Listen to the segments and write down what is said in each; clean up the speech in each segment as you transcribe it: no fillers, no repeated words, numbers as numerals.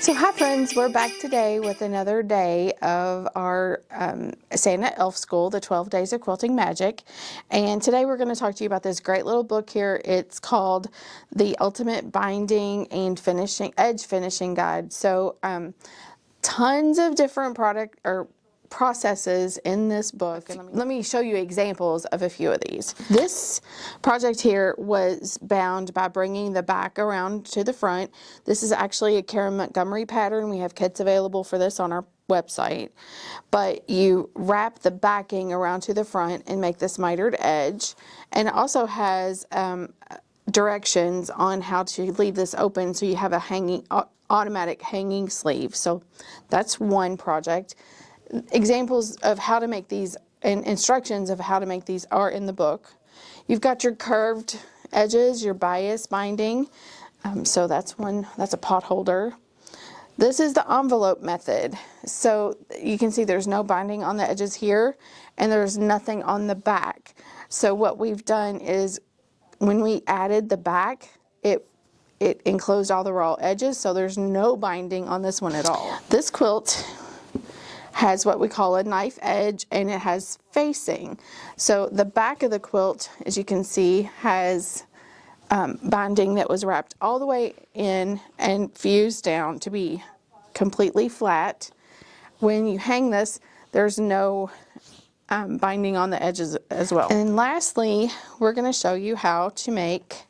So hi friends, we're back today with another day of our Santa Elf School, the 12 Days of Quilting Magic. And today we're going to talk to you about this great little book here. It's called The Ultimate Binding and Edge Finishing Guide. So tons of different processes in this book. And let me show you examples of a few of these. This project here was bound by bringing the back around to the front. This is actually a Karen Montgomery pattern. We have kits available for this on our website. But you wrap the backing around to the front and make this mitered edge. And it also has directions on how to leave this open so you have a automatic hanging sleeve. So that's one project. Examples of how to make these and instructions of how to make these are in the book. You've got your curved edges, your bias binding. So that's a pot holder. This is the envelope method. So you can see there's no binding on the edges here and there's nothing on the back. So what we've done is when we added the back, it enclosed all the raw edges, so there's no binding on this one at all. This quilt has what we call a knife edge, and it has facing. So the back of the quilt, as you can see, has binding that was wrapped all the way in and fused down to be completely flat. When you hang this, there's no binding on the edges as well. And lastly, we're going to show you how to make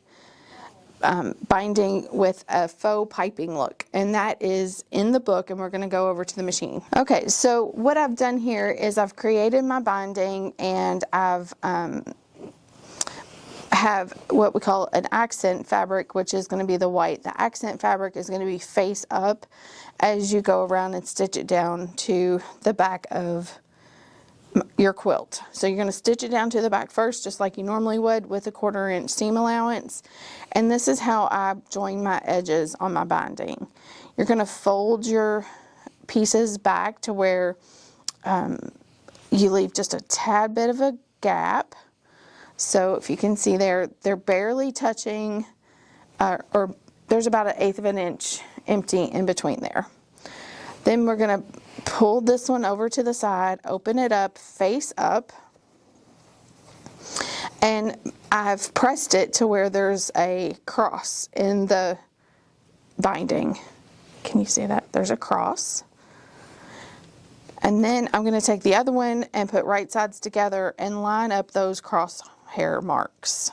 binding with a faux piping look, and that is in the book, and we're going to go over to the machine. Okay, so what I've done here is I've created my binding, and I've have what we call an accent fabric, which is going to be the white. The accent fabric is going to be face up as you go around and stitch it down to the back of your quilt. So you're going to stitch it down to the back first, just like you normally would with a 1/4 inch seam allowance. And this is how I join my edges on my binding. You're going to fold your pieces back to where you leave just a tad bit of a gap. So if you can see there, they're barely touching, or there's about 1/8 of an inch empty in between there. Then we're going to pull this one over to the side, open it up, face up, and I've pressed it to where there's a cross in the binding. Can you see that? There's a cross. And then I'm going to take the other one and put right sides together and line up those crosshair marks.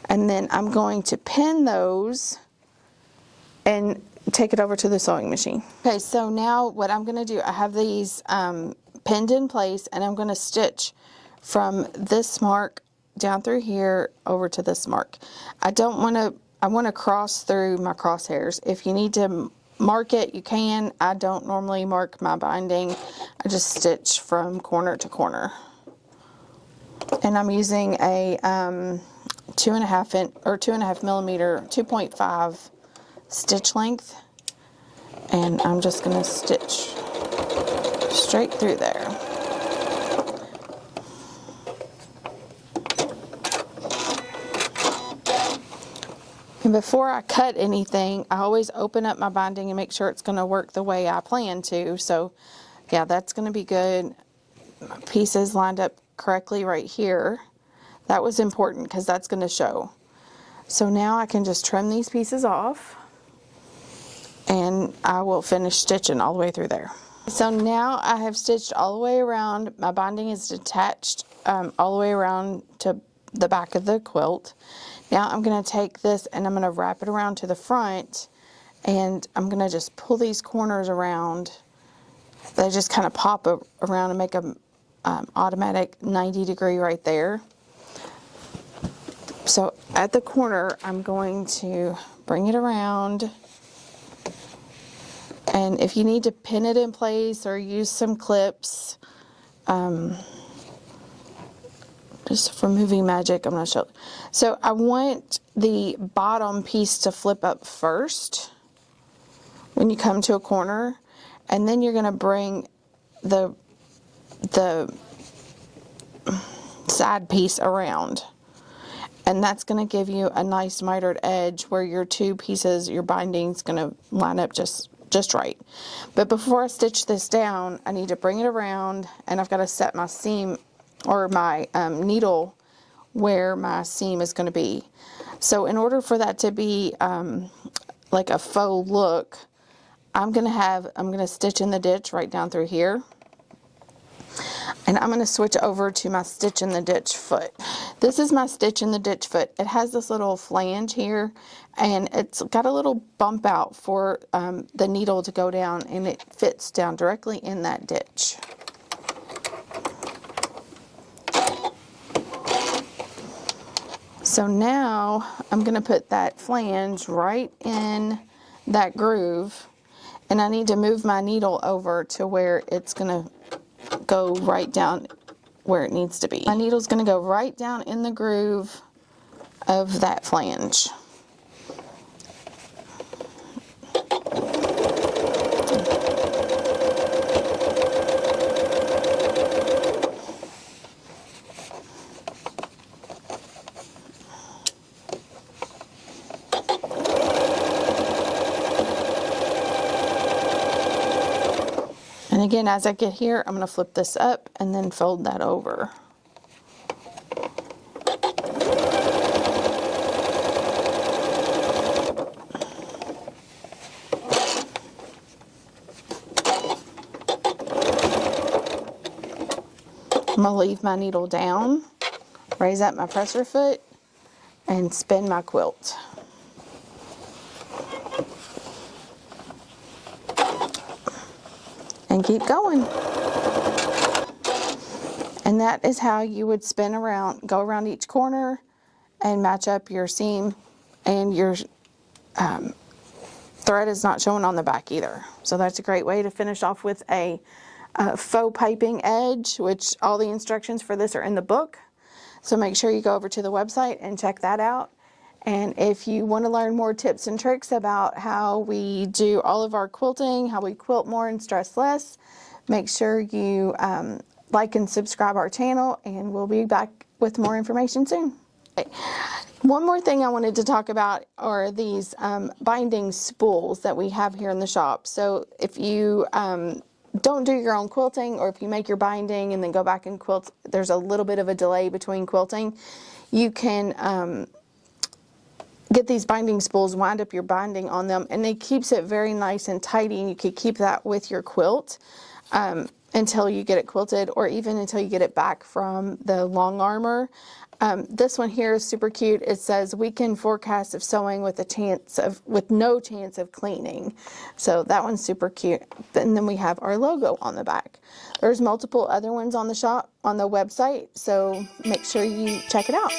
And then I'm going to pin those and take it over to the sewing machine. Okay, so now what I'm going to do, I have these pinned in place, and I'm going to stitch from this mark down through here over to this mark. I want to cross through my crosshairs. If you need to mark it, you can. I don't normally mark my binding. I just stitch from corner to corner. And I'm using a 2.5 inch or 2.5 millimeter 2.5 stitch length, and I'm just going to stitch straight through there. And before I cut anything, I always open up my binding and make sure it's going to work the way I plan to. So yeah, that's going to be good. My pieces lined up correctly right here. That was important because that's going to show. So now I can just trim these pieces off, and I will finish stitching all the way through there. So now I have stitched all the way around. My binding is detached all the way around to the back of the quilt. Now I'm going to take this and I'm going to wrap it around to the front, and I'm going to just pull these corners around. They just kind of pop around and make an automatic 90-degree right there. So at the corner, I'm going to bring it around, and if you need to pin it in place or use some clips, just for moving magic, I'm not sure. So I want the bottom piece to flip up first when you come to a corner, and then you're going to bring the side piece around. and that's going to give you a nice mitered edge where your two pieces, your binding's going to line up just right. But before I stitch this down, I need to bring it around, and I've got to set my seam or my needle where my seam is going to be. So in order for that to be like a faux look, I'm going to stitch in the ditch right down through here. And I'm going to switch over to my stitch in the ditch foot. This is my stitch in the ditch foot. It has this little flange here, and it's got a little bump out for the needle to go down, and it fits down directly in that ditch. So now I'm going to put that flange right in that groove, and I need to move my needle over to where it's going to go right down where it needs to be. My needle's going to go right down in the groove of that flange. And again, as I get here, I'm going to flip this up and then fold that over. I'm going to leave my needle down, raise up my presser foot, and spin my quilt. And keep going. And that is how you would spin around, go around each corner and match up your seam, and your thread is not showing on the back either. So that's a great way to finish off with a faux piping edge, which all the instructions for this are in the book. So make sure you go over to the website and check that out. And if you want to learn more tips and tricks about how we do all of our quilting, how we quilt more and stress less, make sure you like and subscribe our channel, and we'll be back with more information soon. Okay. One more thing I wanted to talk about are these binding spools that we have here in the shop. So if you don't do your own quilting, or if you make your binding and then go back and quilt, there's a little bit of a delay between quilting, you can get these binding spools, wind up your binding on them, and it keeps it very nice and tidy, and you can keep that with your quilt until you get it quilted, or even until you get it back from the long armor. This one here is super cute. It says weekend forecast of sewing with no chance of cleaning. So that one's super cute. And then we have our logo on the back. There's multiple other ones on the shop, on the website, so make sure you check it out.